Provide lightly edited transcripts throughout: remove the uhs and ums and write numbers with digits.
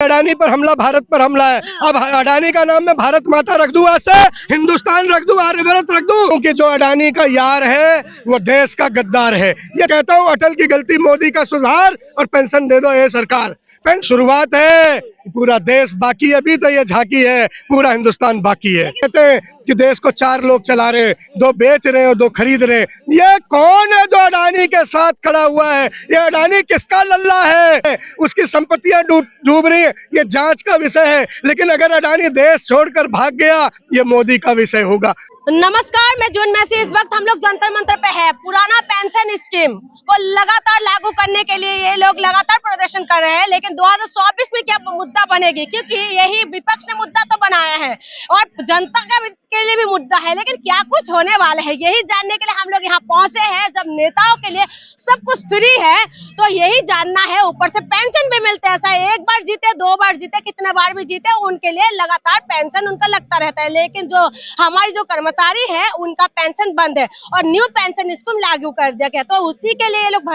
अडानी पर हमला भारत पर हमला है। अब अडानी का नाम मैं भारत माता रख दूं, आज से हिंदुस्तान रख दूं, आर्यभट्ट रख दूं, क्योंकि जो अडानी का यार है वो देश का गद्दार है। ये कहता हूँ अटल की गलती, मोदी का सुधार, और पेंशन दे दो ये सरकार। शुरुआत है, पूरा देश बाकी है, अभी तो ये झांकी है, पूरा हिंदुस्तान बाकी है। कहते हैं कि देश को 4 लोग चला रहे, 2 बेच रहे हैं और 2 खरीद रहे हैं। ये कौन है जो अडानी के साथ खड़ा हुआ है? ये अडानी किसका लल्ला है? उसकी संपत्तियां डूब रही है, ये जांच का विषय है। लेकिन अगर अडानी देश छोड़कर भाग गया, ये मोदी का विषय होगा। नमस्कार, मैं जून में से इस वक्त हम लोग जंतर मंतर पे है। पुराना पेंशन स्कीम को लगातार लागू करने के लिए ये लोग लगातार प्रदर्शन कर रहे हैं, लेकिन 2024 में क्या मुद्दा बनेगी, क्योंकि यही विपक्ष ने मुद्दा तो बनाया है और जनता के लिए भी मुद्दा है, लेकिन क्या कुछ होने वाला है यही जानने के लिए हम लोग यहाँ पहुंचे हैं। जब नेताओं के लिए सब कुछ फ्री है तो यही जानना है, ऊपर से पेंशन भी मिलते हैं। ऐसा एक बार जीते, 2 बार जीते, कितने बार भी जीते, उनके लिए लगातार पेंशन उनका लगता रहता है। लेकिन जो हमारी जो कर्मचारी है उनका पेंशन बंद है और न्यू पेंशन स्कीम लागू कर दिया गया। तो उसी के लिए ये लोग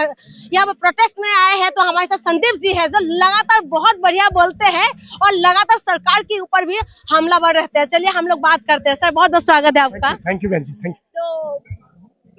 यहाँ पर प्रोटेस्ट में आए हैं। तो हमारे साथ संदीप जी है जो लगातार बहुत बढ़िया बोलते हैं और लगातार सरकार के ऊपर भी हमलावर रहते हैं। चलिए हम लोग बात करते हैं। सर, बहुत बहुत स्वागत है आपका। थैंक यू बहन जी, थैंक यू। तो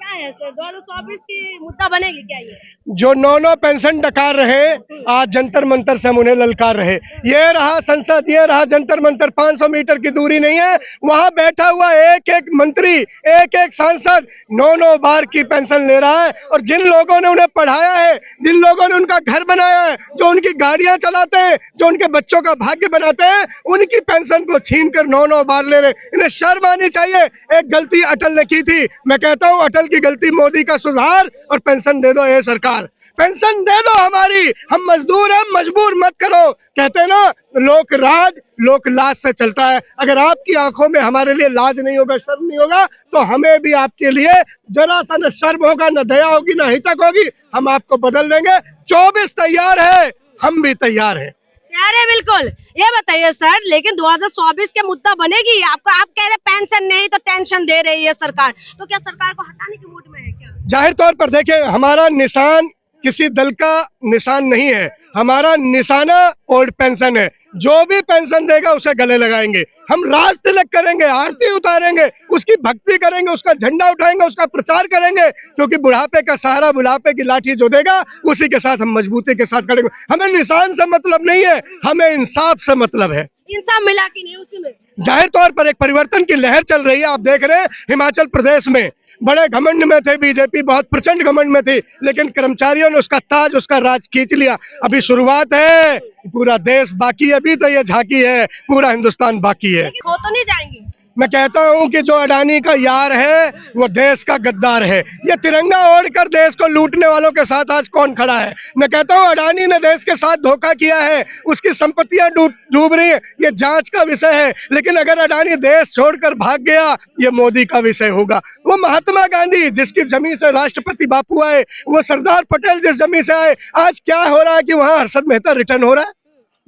क्या है सर, 2024 की मुद्दा बनेगी क्या ये? जो 9 पेंशन डकार रहे, आज जंतर मंतर से हम उन्हें ललकार रहे। ये रहा संसद, ये रहा जंतर मंतर, 500 मीटर की दूरी नहीं है। वहां बैठा हुआ एक एक मंत्री, एक एक सांसद 9 बार की पेंशन ले रहा है। और जिन लोगों ने उन्हें पढ़ाया है, जिन लोगों ने उनका घर बनाया है, जो उनकी गाड़ियां चलाते हैं, जो उनके बच्चों का भाग्य बनाते हैं, उनकी पेंशन को छीन कर 9 बार ले रहे। इन्हें शर्म आनी चाहिए। एक गलती अटल ने की थी, मैं कहता हूँ अटल की गलती, मोदी का सुधार, और पेंशन दे दो ये सरकार। पेंशन दे दो हमारी, हम मजदूर हैं, मजबूर मत करो। कहते हैं ना, लोक राज लोक लाज से चलता है। अगर आपकी आंखों में हमारे लिए लाज नहीं होगा, शर्म नहीं होगा, तो हमें भी आपके लिए जरा सा न शर्म होगा, न दया होगी, न हिचक होगी। हम आपको बदल देंगे। 24 तैयार है, हम भी तैयार हैं। तैयार है बिल्कुल। ये बताइए सर, लेकिन 2024 के मुद्दा बनेगी आपका? आप कह रहे पेंशन नहीं तो टेंशन दे रही है सरकार, तो क्या सरकार को हटाने के मूड में है क्या? जाहिर तौर पर देखिए, हमारा निशान किसी दल का निशान नहीं है, हमारा निशाना ओल्ड पेंशन है। जो भी पेंशन देगा उसे गले लगाएंगे, हम राज तिलक करेंगे, आरती उतारेंगे, उसकी भक्ति करेंगे, उसका झंडा उठाएंगे, उसका प्रचार करेंगे। क्योंकि बुढ़ापे का सहारा, बुढ़ापे की लाठी जो देगा उसी के साथ हम मजबूती के साथ करेंगे। हमें निशान से मतलब नहीं है, हमें इंसाफ से मतलब है। इंसाफ मिला कि नहीं उसी में? जाहिर तौर पर एक परिवर्तन की लहर चल रही है। आप देख रहे हैं हिमाचल प्रदेश में बड़े घमंड में थे बीजेपी, बहुत प्रचंड घमंड में थी, लेकिन कर्मचारियों ने उसका ताज, उसका राज खींच लिया। अभी शुरुआत है, पूरा देश बाकी है, अभी तो ये झांकी है, पूरा हिंदुस्तान बाकी है। खो तो नहीं जाएंगे? मैं कहता हूं कि जो अडानी का यार है वो देश का गद्दार है। ये तिरंगा ओढ़कर देश को लूटने वालों के साथ आज कौन खड़ा है? मैं कहता हूं अडानी ने देश के साथ धोखा किया है, उसकी संपत्तियां डूब रही है, ये जांच का विषय है। लेकिन अगर अडानी देश छोड़कर भाग गया, ये मोदी का विषय होगा। वो महात्मा गांधी जिसकी जमीन से राष्ट्रपति बापू आए, वो सरदार पटेल जिस जमीन से आए, आज क्या हो रहा है कि वहां हर्षद मेहता रिटर्न हो रहा है,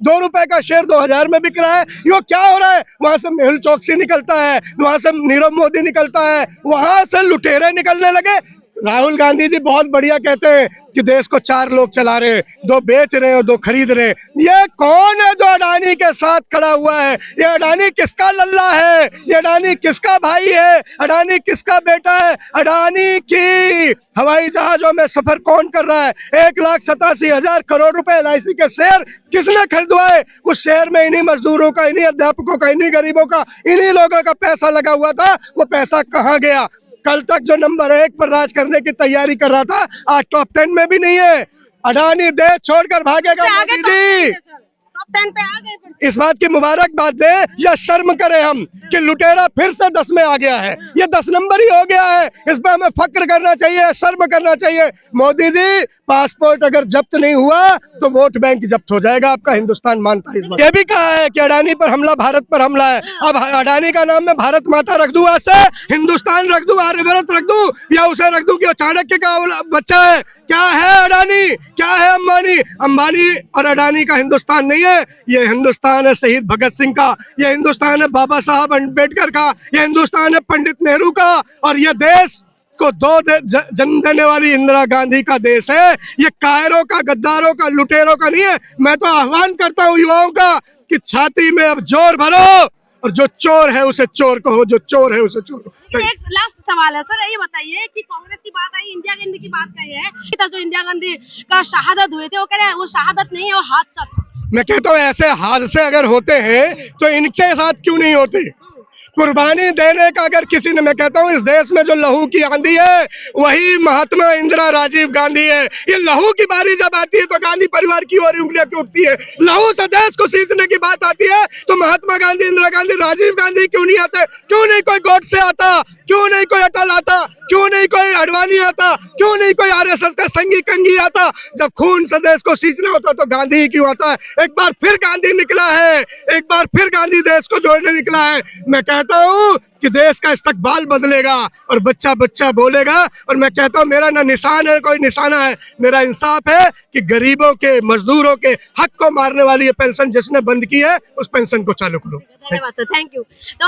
2 रुपए का शेयर 2000 में बिक रहा है। ये क्या हो रहा है? वहां से मेहुल चौकसी निकलता है, वहां से नीरव मोदी निकलता है, वहां से लुटेरे निकलने लगे। राहुल गांधी जी बहुत बढ़िया कहते हैं कि देश को 4 लोग चला रहे, 2 बेच रहे हैं और 2 खरीद रहे हैं। ये कौन है जो अडानी के साथ खड़ा हुआ है? ये अडानी किसका लल्ला है? ये अडानी किसका भाई है? अडानी किसका बेटा है? अडानी की हवाई जहाजों में सफर कौन कर रहा है? 1,87,000 करोड़ रुपए LIC के शेयर किसने खरीदवाए? उस शेयर में इन्हीं मजदूरों का, इन्हीं अध्यापकों का, इन्हीं गरीबों का, इन्हीं लोगों का पैसा लगा हुआ था। वो पैसा कहाँ गया? कल तक जो नंबर 1 पर राज करने की तैयारी कर रहा था, आज टॉप 10 में भी नहीं है। अडानी देश छोड़कर भागेगा। मोदी जी टॉप 10 पे आ गए। इस बात की मुबारकबाद दे या शर्म करें हम कि लुटेरा फिर से 10 में आ गया है। ये 10 नंबर ही हो गया है। इस पर हमें फक्र करना चाहिए, शर्म करना चाहिए। मोदी जी, पासपोर्ट अगर जब्त नहीं हुआ तो वोट बैंक जब्त हो जाएगा आपका। हिंदुस्तान मानता है इस बात। ये भी कहा है कि अडानी पर हमला भारत पर हमला है। अब अडानी का नाम मैं भारत माता रख दूं, आज से हिंदुस्तान रख दूं, आर्यभट्ट रख दूं, या उसे रख दूं कि चाणक्य का बच्चा है। क्या है अडानी, क्या है अंबानी? अंबानी और अडानी का हिंदुस्तान नहीं है। ये हिंदुस्तान है शहीद भगत सिंह का, ये हिंदुस्तान है बाबा साहब अम्बेडकर का, ये हिंदुस्तान है पंडित नेहरू का। और ये देश को जन्म देने वाली इंदिरा गांधी का देश है। ये कायरों का, गद्दारों का, लुटेरों का नहीं है। मैं तो आह्वान करता हूँ युवाओं का कि छाती में अब जोर भरो और जो चोर है उसे चोर कहो, जो चोर है उसे चोर कहो। एक लास्ट सवाल है सर, ये बताइए कि कांग्रेस की बात आई, इंदिरा गांधी की बात कही है, जो इंदिरा गांधी का शहादत हुए थे, वो कह रहे हैं वो शहादत नहीं है, वो हादसा था। मैं कहता हूँ ऐसे हादसे अगर होते हैं तो इनके साथ क्यों नहीं होते। कुर्बानी देने का अगर किसी ने, मैं कहता हूँ इस देश में जो लहू की आंधी है वही महात्मा इंदिरा राजीव गांधी है। ये लहू की बारी जब आती है तो गांधी परिवार की ओर उंगलियां क्यों उठती है। लहू से देश को सींचने की बात आती है तो महात्मा गांधी, इंदिरा गांधी, राजीव गांधी क्यों नहीं आते। क्यों नहीं कोई गोडसे आता, क्यों नहीं कोई अटल आता, क्यों नहीं कोई अडवाणी आता, क्यों नहीं कोई आरएसएस का संगी कंगी आता। जब खून से देश को सींचना होता तो गांधी ही क्यों आता है। एक बार फिर गांधी निकला है, एक बार फिर गांधी देश को जोड़ने निकला है। मैं कहता हूँ कि देश का इस्तकबाल बदलेगा और बच्चा बच्चा बोलेगा। और मैं कहता हूँ मेरा ना निशान है, कोई निशाना है, मेरा इंसाफ है कि गरीबों के, मजदूरों के हक को मारने वाली ये पेंशन जिसने बंद की है उस पेंशन को चालू करो। धन्यवाद सर, थैंक यू। तो